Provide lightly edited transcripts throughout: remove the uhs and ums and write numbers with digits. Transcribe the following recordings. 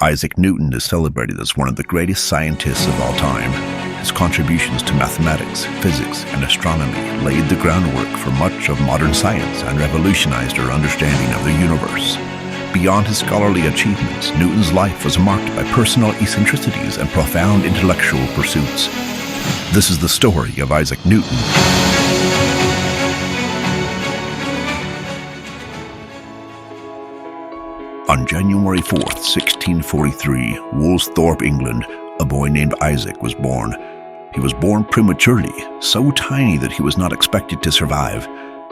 Isaac Newton is celebrated as one of the greatest scientists of all time. His contributions to mathematics, physics, and astronomy laid the groundwork for much of modern science and revolutionized our understanding of the universe. Beyond his scholarly achievements, Newton's life was marked by personal eccentricities and profound intellectual pursuits. This is the story of Isaac Newton. On January 4th, 1643, Woolsthorpe, England, a boy named Isaac was born. He was born prematurely, so tiny that he was not expected to survive.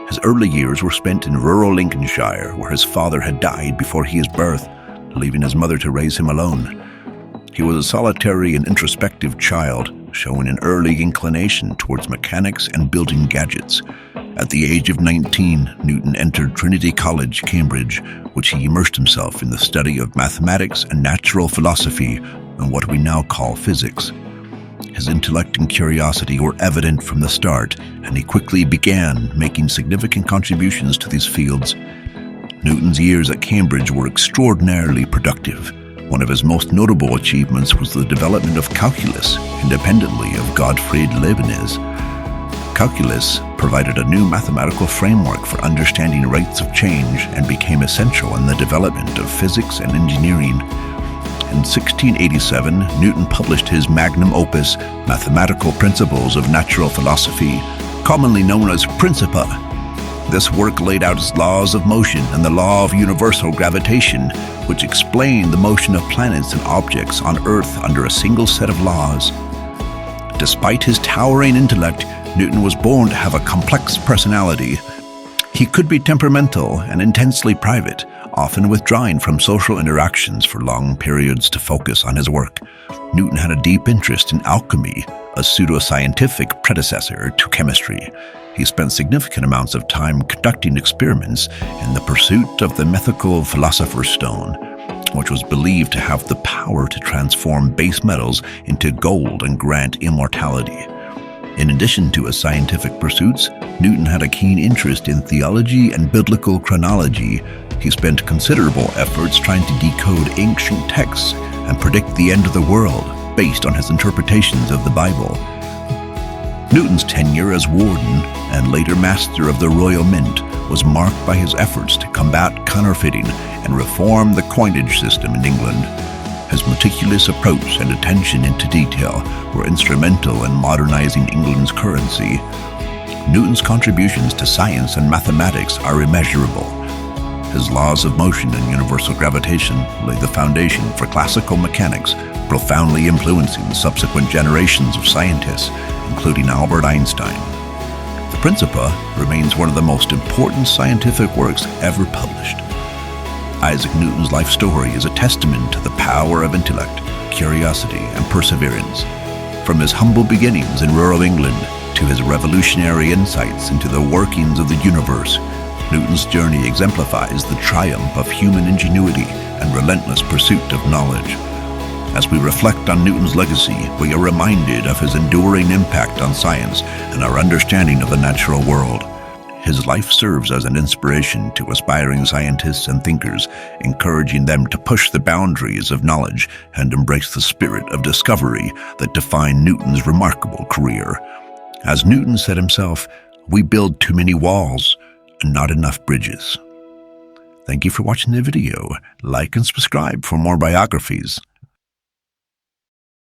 His early years were spent in rural Lincolnshire, where his father had died before his birth, leaving his mother to raise him alone. He was a solitary and introspective child, showing an early inclination towards mechanics and building gadgets. At the age of 19, Newton entered Trinity College, Cambridge, which he immersed himself in the study of mathematics and natural philosophy and what we now call physics. His intellect and curiosity were evident from the start, and he quickly began making significant contributions to these fields. Newton's years at Cambridge were extraordinarily productive. One of his most notable achievements was the development of calculus, independently of Gottfried Leibniz. Calculus provided a new mathematical framework for understanding rates of change and became essential in the development of physics and engineering. In 1687, Newton published his magnum opus, Mathematical Principles of Natural Philosophy, commonly known as Principia. This work laid out his laws of motion and the law of universal gravitation, which explained the motion of planets and objects on Earth under a single set of laws. Despite his towering intellect, Newton was born to have a complex personality. He could be temperamental and intensely private, often withdrawing from social interactions for long periods to focus on his work. Newton had a deep interest in alchemy, a pseudoscientific predecessor to chemistry. He spent significant amounts of time conducting experiments in the pursuit of the mythical Philosopher's Stone, which was believed to have the power to transform base metals into gold and grant immortality. In addition to his scientific pursuits, Newton had a keen interest in theology and biblical chronology. He spent considerable efforts trying to decode ancient texts and predict the end of the world based on his interpretations of the Bible. Newton's tenure as warden and later master of the Royal Mint was marked by his efforts to combat counterfeiting and reform the coinage system in England. His meticulous approach and attention to detail were instrumental in modernizing England's currency. Newton's contributions to science and mathematics are immeasurable. His laws of motion and universal gravitation laid the foundation for classical mechanics, profoundly influencing subsequent generations of scientists, including Albert Einstein. The Principia remains one of the most important scientific works ever published. Isaac Newton's life story is a testament to the power of intellect, curiosity, and perseverance. From his humble beginnings in rural England to his revolutionary insights into the workings of the universe, Newton's journey exemplifies the triumph of human ingenuity and relentless pursuit of knowledge. As we reflect on Newton's legacy, we are reminded of his enduring impact on science and our understanding of the natural world. His life serves as an inspiration to aspiring scientists and thinkers, encouraging them to push the boundaries of knowledge and embrace the spirit of discovery that defined Newton's remarkable career. As Newton said himself, "We build too many walls and not enough bridges." Thank you for watching the video. Like and subscribe for more biographies.